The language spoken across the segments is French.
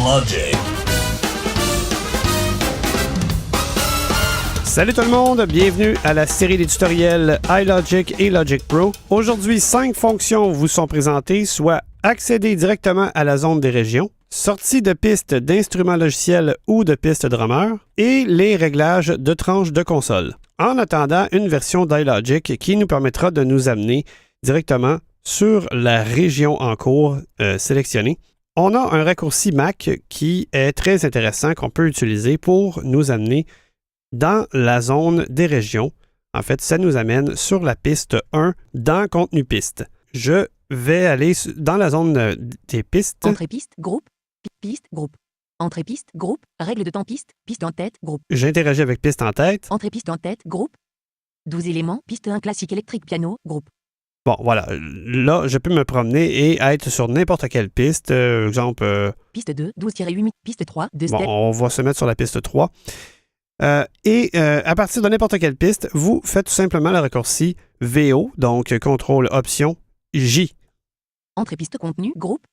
Logic. Salut tout le monde, bienvenue à la série des tutoriels iLogic et Logic Pro. Aujourd'hui, 5 fonctions vous sont présentées, soit accéder directement à la zone des régions, sortie de piste d'instruments logiciels ou de piste drummer, et les réglages de tranches de console. En attendant une version d'iLogic qui nous permettra de nous amener directement sur la région en cours sélectionnée. On a un raccourci Mac qui est très intéressant qu'on peut utiliser pour nous amener dans la zone des régions. En fait, ça nous amène sur la piste 1 dans Contenu piste. Je vais aller dans la zone des pistes. Entrée piste, groupe, piste, groupe. Entrée piste, groupe, règle de temps piste, piste en tête, groupe. J'interagis avec piste en tête. Entrée piste en tête, groupe. 12 éléments, piste 1 classique électrique piano, groupe. Bon, voilà. Là, je peux me promener et être sur n'importe quelle piste. Exemple... Piste 2, 12-8, piste 3, 2 Bon, step. on va se mettre sur la piste 3. À partir de n'importe quelle piste, vous faites tout simplement le raccourci VO, donc CTRL Option J. Entrée piste contenu, groupe.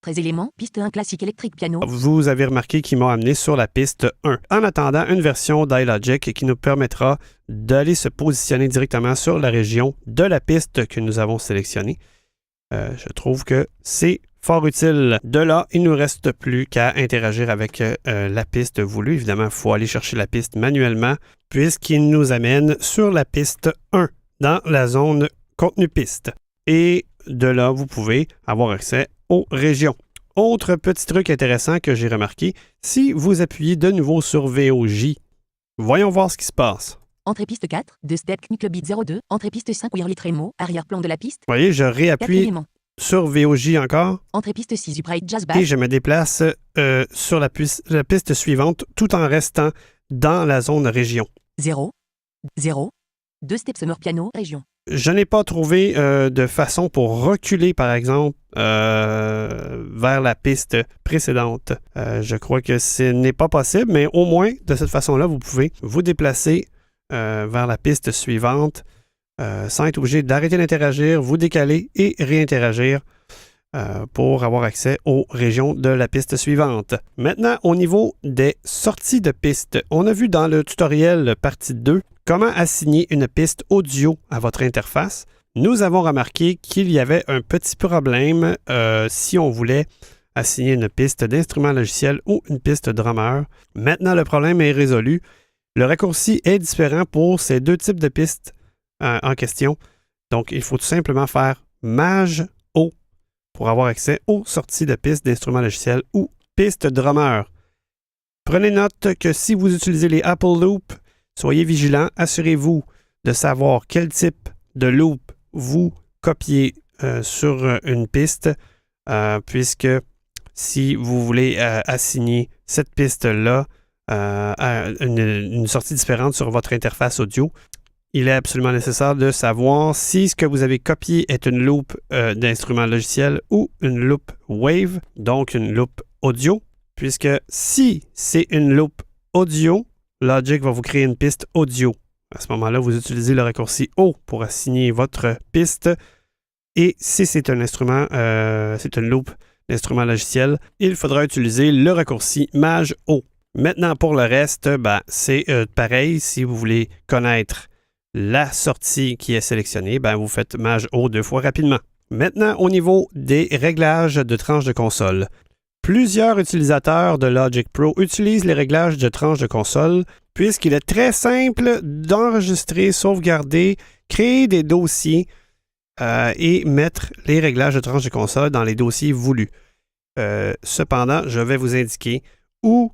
13 éléments, piste 1 classique électrique piano. Vous avez remarqué qu'il m'a amené sur la piste 1. En attendant une version d'iLogic qui nous permettra d'aller se positionner directement sur la région de la piste que nous avons sélectionnée. Je trouve que c'est fort utile. De là, il ne nous reste plus qu'à interagir avec la piste voulue. Évidemment, il faut aller chercher la piste manuellement puisqu'il nous amène sur la piste 1 dans la zone contenu piste. Et de là, vous pouvez avoir accès aux régions. Autre petit truc intéressant que j'ai remarqué, si vous appuyez de nouveau sur VOJ, voyons voir ce qui se passe. Entrée piste 4, 2 step, Clubbeat 02. Entrée piste 5, Wirely Tremo, arrière-plan de la piste. Vous voyez, je 4 réappuie éléments. sur VOJ encore. Entrée piste 6, Upright Jazz Bass. Et je me déplace sur la piste suivante tout en restant dans la zone région. 0, 0. 2 steps Summer Piano, région. Je n'ai pas trouvé de façon pour reculer, par exemple, vers la piste précédente. Je crois que ce n'est pas possible, mais au moins, de cette façon-là, vous pouvez vous déplacer vers la piste suivante sans être obligé d'arrêter d'interagir, vous décaler et réinteragir pour avoir accès aux régions de la piste suivante. Maintenant, au niveau des sorties de piste, on a vu dans le tutoriel partie 2 comment assigner une piste audio à votre interface. Nous avons remarqué qu'il y avait un petit problème si on voulait assigner une piste d'instrument logiciel ou une piste drummer. Maintenant, le problème est résolu. Le raccourci est différent pour ces deux types de pistes en question. Donc, il faut tout simplement faire Maj O pour avoir accès aux sorties de pistes d'instruments logiciels ou pistes drummer. Prenez note que si vous utilisez les Apple Loop, soyez vigilant, assurez-vous de savoir quel type de loop vous copiez sur une piste, puisque si vous voulez assigner cette piste-là à une sortie différente sur votre interface audio, il est absolument nécessaire de savoir si ce que vous avez copié est une loop d'instrument logiciel ou une loop wave, donc une loop audio, puisque si c'est une loop audio, Logic va vous créer une piste audio. À ce moment-là, vous utilisez le raccourci O pour assigner votre piste. Et si c'est un instrument, c'est une loop d'instrument logiciel, il faudra utiliser le raccourci Maj O. Maintenant, pour le reste, c'est pareil. Si vous voulez connaître la sortie qui est sélectionnée, vous faites Maj O 2 fois rapidement. Maintenant, au niveau des réglages de tranche de console. Plusieurs utilisateurs de Logic Pro utilisent les réglages de tranche de console puisqu'il est très simple d'enregistrer, sauvegarder, créer des dossiers et mettre les réglages de tranche de console dans les dossiers voulus. Cependant, je vais vous indiquer où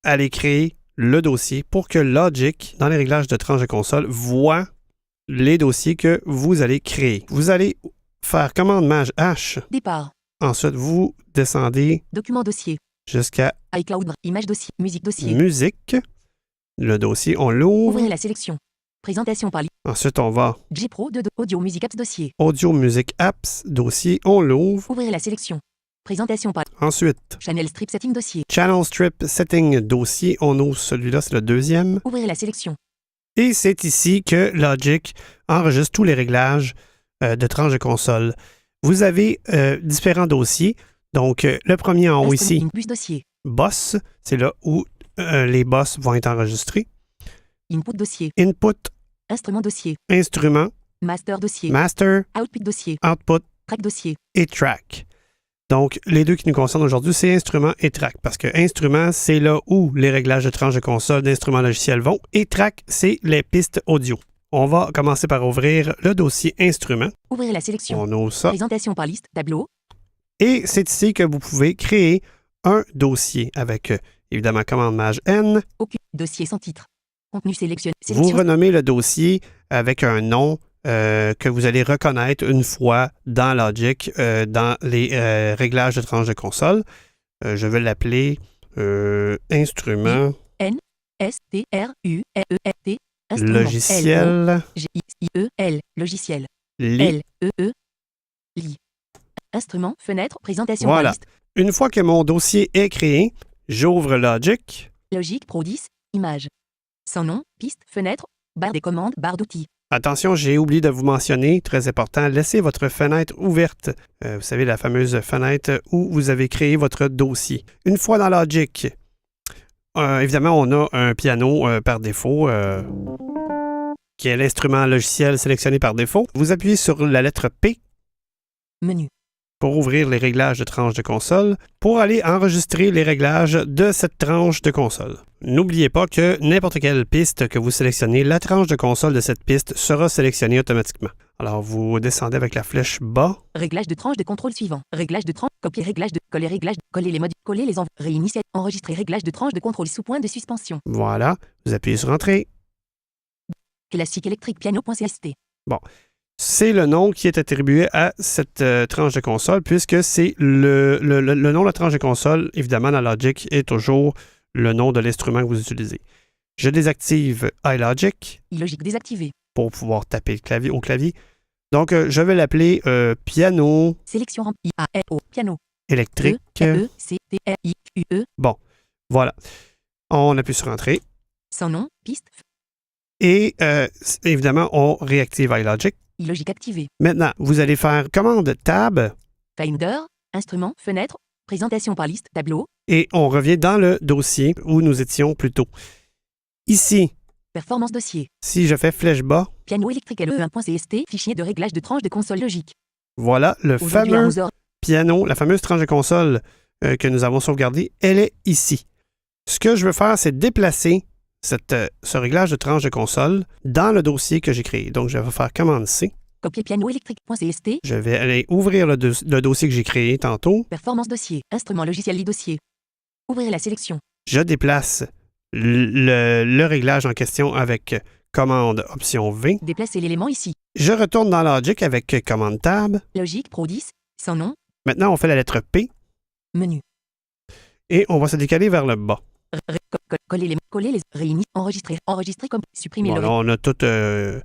aller créer le dossier pour que Logic, dans les réglages de tranche de console, voit les dossiers que vous allez créer. Vous allez faire commande Maj H. Départ. Ensuite, vous descendez Document dossier. jusqu'à iCloud, image dossier, musique dossier. Musique. Le dossier, on l'ouvre. Ouvrez la sélection. Présentation par Ensuite, on va J-Pro de Audio Music Apps dossier. Audio Music Apps, dossier, on l'ouvre. Ouvrez la sélection. Présentation par Ensuite, Channel Strip Setting dossier. Channel Strip Setting dossier, on ouvre celui-là, c'est le deuxième. Ouvrez la sélection. Et c'est ici que Logic enregistre tous les réglages de tranche de console. Vous avez différents dossiers. Donc, le premier en haut ici, Bus dossier. boss, c'est là où les boss vont être enregistrés. Input dossier. Input, Instrument dossier. instrument, Master dossier. master, Output dossier. output Track dossier. et track. Donc, les deux qui nous concernent aujourd'hui, c'est instrument et track. Parce que instrument, c'est là où les réglages de tranche de console d'instruments logiciels vont. Et track, c'est les pistes audio. On va commencer par ouvrir le dossier instrument. Ouvrir la sélection. On ouvre ça. Présentation par liste. Tableau. Et c'est ici que vous pouvez créer un dossier avec, évidemment, commande maj N. Dossier sans titre. Contenu sélectionné. Vous renommez le dossier avec un nom que vous allez reconnaître une fois dans Logic, dans les réglages de tranche de console. Je vais l'appeler instrument S-T-R-U-E-E-T. logiciel G-I-E-L. Logiciel. li. L-E-E. Li. Instrument, fenêtre, présentation Voilà. par liste. Une fois que mon dossier est créé, j'ouvre Logic. Logique Pro 10. Image. Sans nom, piste, fenêtre, barre des commandes, barre d'outils. Attention, j'ai oublié de vous mentionner, très important, laissez votre fenêtre ouverte. Vous savez, la fameuse fenêtre où vous avez créé votre dossier. Une fois dans Logic, évidemment, on a un piano par défaut, qui est l'instrument logiciel sélectionné par défaut. Vous appuyez sur la lettre P Menu. pour ouvrir les réglages de tranche de console, pour aller enregistrer les réglages de cette tranche de console. N'oubliez pas que n'importe quelle piste que vous sélectionnez, la tranche de console de cette piste sera sélectionnée automatiquement. Alors, vous descendez avec la flèche bas. Réglage de tranche de contrôle suivant. Réglage de tranche. Copier réglage de. Coller réglage. Coller les modules. Coller les envois. Réinitialiser. Enregistrer réglage de tranche de contrôle sous point de suspension. Voilà. Vous appuyez sur Entrée. Classique électrique piano.cst. C'est le nom qui est attribué à cette tranche de console, puisque c'est le nom de la tranche de console, évidemment, dans Logic, est toujours le nom de l'instrument que vous utilisez. Je désactive iLogic iLogic désactivé. pour pouvoir taper au clavier. Donc, je vais l'appeler piano Sélection remplie. I-A-L-O. Piano. électrique. E-C-T-R-I-Q-E. Voilà. On appuie sur Entrée. Sans nom, piste. Et évidemment, on réactive iLogic. iLogic activé. Maintenant, vous allez faire commande Tab Finder. Instrument, fenêtre. Présentation par liste. Tableau. et on revient dans le dossier où nous étions plus tôt. Ici, Performance dossier. si je fais flèche bas, Piano électrique LE1.cst. Fichier de réglage de tranche de console logique. voilà le Aujourd'hui à fameux 11h. piano, la fameuse tranche de console que nous avons sauvegardée, elle est ici. Ce que je veux faire, c'est déplacer ce réglage de tranche de console dans le dossier que j'ai créé. Donc, je vais faire commande C. Copier piano électrique.cst. Je vais aller ouvrir le dossier que j'ai créé tantôt. Performance dossier. Instrument logiciel lit dossier. Ouvrir la sélection. Je déplace le réglage en question avec commande option V. Déplacer l'élément ici. Je retourne dans Logic avec commande Tab. Logique Pro 10. Sans nom. Maintenant, on fait la lettre P Menu. et on va se décaler vers le bas. Coller les réunir. Enregistrer comme supprimer Bon, le là,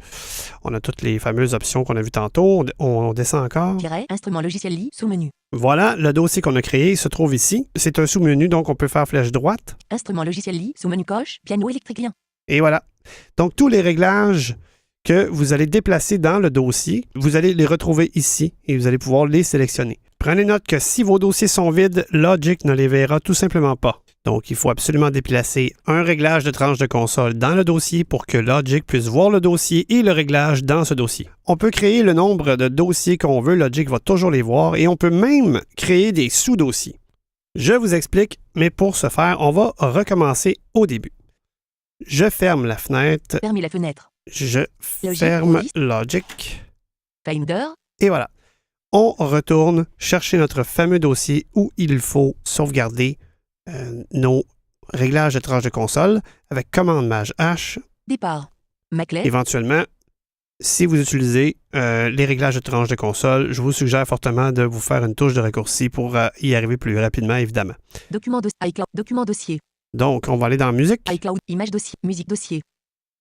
on a toutes les fameuses options qu'on a vues tantôt. On descend encore. instrument logiciel lit sous menu. Voilà, le dossier qu'on a créé se trouve ici. C'est un sous-menu, donc on peut faire flèche droite. Instrument logiciel lit sous menu coche. Piano électrique lien. Et voilà. Donc, tous les réglages que vous allez déplacer dans le dossier, vous allez les retrouver ici et vous allez pouvoir les sélectionner. Prenez note que si vos dossiers sont vides, Logic ne les verra tout simplement pas. Donc, il faut absolument déplacer un réglage de tranche de console dans le dossier pour que Logic puisse voir le dossier et le réglage dans ce dossier. On peut créer le nombre de dossiers qu'on veut, Logic va toujours les voir, et on peut même créer des sous-dossiers. Je vous explique, mais pour ce faire, on va recommencer au début. Je ferme la fenêtre, Fermez la fenêtre. je ferme Logic, Finder. et voilà. On retourne chercher notre fameux dossier où il faut sauvegarder nos réglages de tranche de console avec commande maj H. Départ. Maclay. Éventuellement, si vous utilisez les réglages de tranche de console, je vous suggère fortement de vous faire une touche de raccourci pour y arriver plus rapidement, évidemment. Document iCloud. Document dossier. Donc, on va aller dans Musique. iCloud. Image dossier. Musique dossier.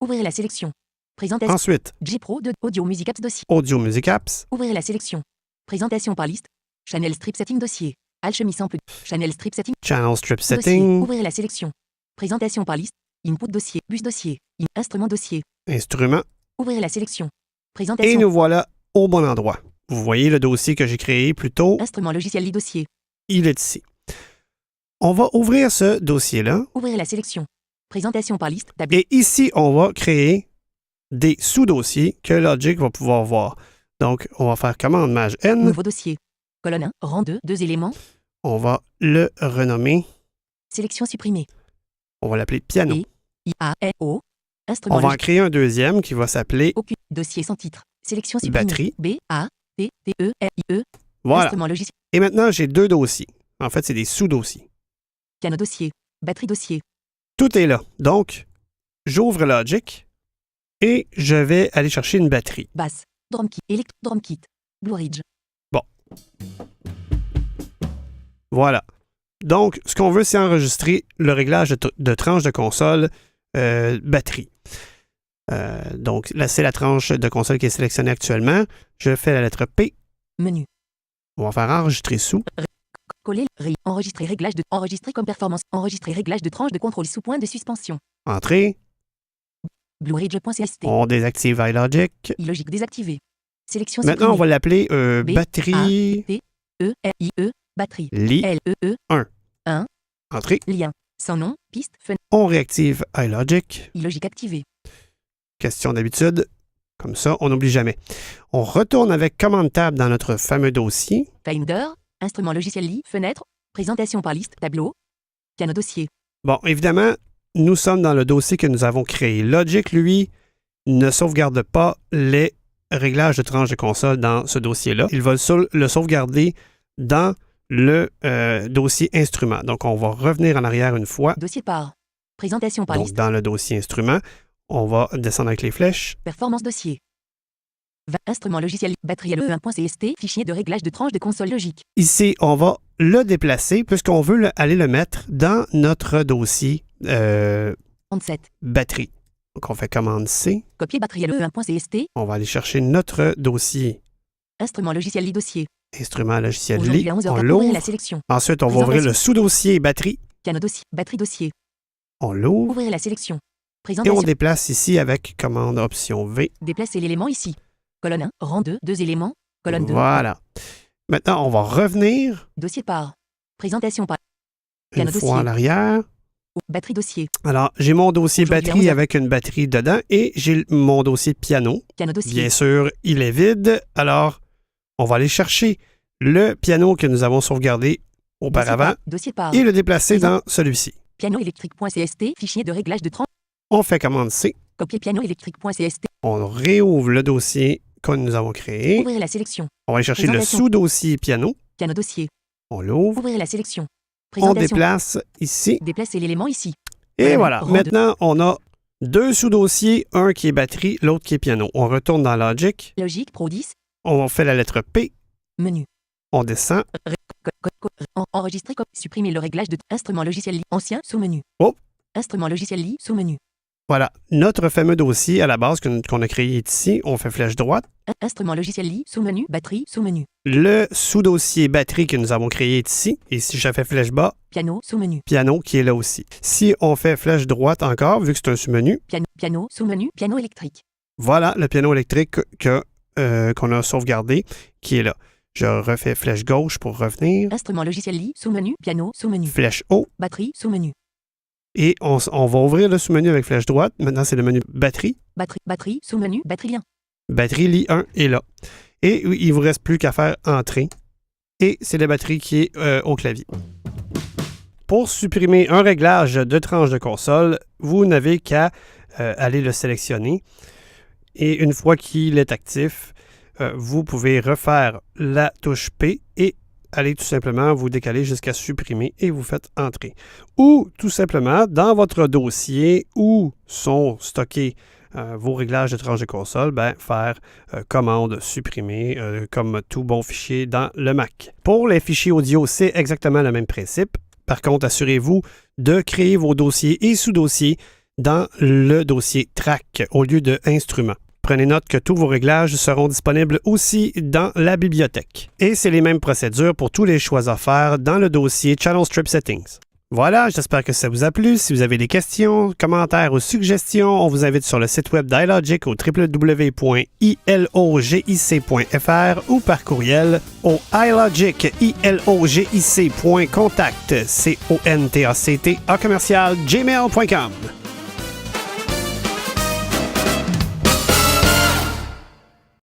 Ouvrir la sélection. Présentation. Ensuite, G-Pro de Audio Music Apps dossier. Audio Music Apps. Ouvrir la sélection. Présentation par liste. Channel Strip Setting dossier. Alchemy Sample. Channel Strip Setting. Channel Strip Dossier. Setting. Ouvrir la sélection. Présentation par liste. Input dossier. Bus dossier. Instrument dossier. Instrument. Ouvrir la sélection. Et Présentation. nous voilà au bon endroit. Vous voyez le dossier que j'ai créé plus tôt. Instrument logiciel lit dossier. Il est ici. On va ouvrir ce dossier-là. Ouvrir la sélection. Présentation par liste. Tableau. Et ici, on va créer des sous-dossiers que Logic va pouvoir voir. Donc, on va faire commande maj N. Nouveau dossier. Colonne 1, rang 2, 2 éléments. On va le renommer. Sélection supprimée. On va l'appeler piano. Et I-A-N-O. Instrument On va en logique. créer un deuxième qui va s'appeler Aucun. Dossier sans titre. Sélection supprimée. batterie. B-A-T-T-E-R-I-E. Voilà. Instrument logiciel. Et maintenant, j'ai deux dossiers. En fait, c'est des sous-dossiers. Piano dossier. Batterie dossier. Tout est là. Donc, j'ouvre Logic et je vais aller chercher une batterie. Basse. Drum kit. Drum kit. Blue Ridge. Voilà. Donc, ce qu'on veut, c'est enregistrer le réglage de tranche de console batterie. Donc, là, c'est la tranche de console qui est sélectionnée actuellement. Je fais la lettre P. Menu. On va faire enregistrer sous. Coller. Enregistrer réglage de. Enregistrer comme performance. Enregistrer réglage de tranche de contrôle sous point de suspension. Entrée. Blue Ridge.cst. On désactive iLogic. Logique désactivé. Sélection Maintenant, on va l'appeler B, batterie E-R-I-E. Batterie. li. L-E-E. 1. Entrée. Lien. Sans nom. Piste. Fenêtre. On réactive iLogic. Logique activée. Question d'habitude. Comme ça, on n'oublie jamais. On retourne avec commande tab dans notre fameux dossier. Finder. Instrument logiciel lit. Fenêtre. Présentation par liste. Tableau. Piano dossier. Bon, évidemment, nous sommes dans le dossier que nous avons créé. Logic, lui, ne sauvegarde pas les réglages de tranche de console dans ce dossier-là. Il va le sauvegarder dans le dossier instrument. Donc, on va revenir en arrière une fois. Dossier par. Présentation par Donc, liste. dans le dossier instrument, on va descendre avec les flèches. Performance dossier. Instrument logiciel. Batterie LE1.cst. Fichier de réglage de tranche de console logique. Ici, on va le déplacer puisqu'on veut aller le mettre dans notre dossier 37. batterie. Donc, on fait commande C. Copier batterie LE1.cst. On va aller chercher notre dossier Instrument logiciel lit dossier. instrument logiciel Aujourd'hui lit. à 11h. On Ouvrir l'ouvre. la sélection. Ensuite, on va ouvrir le sous-dossier batterie. Piano dossier. Batterie dossier. On l'ouvre. Ouvrir la sélection. Et Présentation. on déplace ici avec commande option V. Déplacer l'élément ici. Colonne 1, rang 2, 2 éléments. Colonne 2. Voilà. Maintenant, on va revenir Dossier par. Présentation par. une Piano fois dossier. en arrière. Batterie dossier. Alors, j'ai mon dossier Aujourd'hui, batterie 11h. avec une batterie dedans et j'ai mon dossier piano. Piano dossier. Bien sûr, il est vide. Alors, on va aller chercher le piano que nous avons sauvegardé auparavant Dossier par. et le déplacer dans celui-ci. Piano électrique.cst. Fichier de réglage de tranche. On fait commande C. Copier piano électrique.cst. On réouvre le dossier que nous avons créé. Ouvrir la sélection. On va aller chercher le Présentation. sous-dossier piano. Piano dossier. On l'ouvre. Ouvrir la sélection. On Présentation. déplace ici. Déplacer l'élément ici. Et Voilà, voilà. rang Maintenant, on a deux sous-dossiers, un qui est batterie, l'autre qui est piano. On retourne dans Logic. Logique Pro 10. On fait la lettre P. Menu. On descend. Enregistrer. Supprimer le réglage de instrument logiciel lit. Ancien sous-menu. Oh. Instrument logiciel lit sous-menu. Voilà. Notre fameux dossier à la base qu'on a créé est ici. On fait flèche droite. Instrument logiciel lit sous-menu. Batterie sous-menu. Le sous-dossier batterie que nous avons créé est ici. Et si je fais flèche bas, Piano sous-menu. piano qui est là aussi. Si on fait flèche droite encore, vu que c'est un sous-menu, Piano sous-menu. Piano électrique. voilà le piano électrique qu'on a sauvegardé qui est là. Je refais flèche gauche pour revenir. Instrument logiciel lit sous-menu. Piano sous-menu. Flèche haut. Batterie sous-menu. Et on va ouvrir le sous-menu avec flèche droite. Maintenant, c'est le menu batterie. Batterie sous-menu. Batterie lien. Batterie li 1 est là. Et il ne vous reste plus qu'à faire entrée. Et c'est la batterie qui est au clavier. Pour supprimer un réglage de tranche de console, vous n'avez qu'à aller le sélectionner. Et une fois qu'il est actif, vous pouvez refaire la touche P et aller tout simplement vous décaler jusqu'à supprimer et vous faites entrer. Ou tout simplement, dans votre dossier où sont stockés vos réglages de tranche de console, faire commande supprimer comme tout bon fichier dans le Mac. Pour les fichiers audio, c'est exactement le même principe. Par contre, assurez-vous de créer vos dossiers et sous-dossiers dans le dossier track au lieu de instrument. Prenez note que tous vos réglages seront disponibles aussi dans la bibliothèque. Et c'est les mêmes procédures pour tous les choix à faire dans le dossier Channel Strip Settings. Voilà, j'espère que ça vous a plu. Si vous avez des questions, commentaires ou suggestions, on vous invite sur le site web d'iLogic au www.ilogic.fr ou par courriel au ilogic.contact@gmail.com.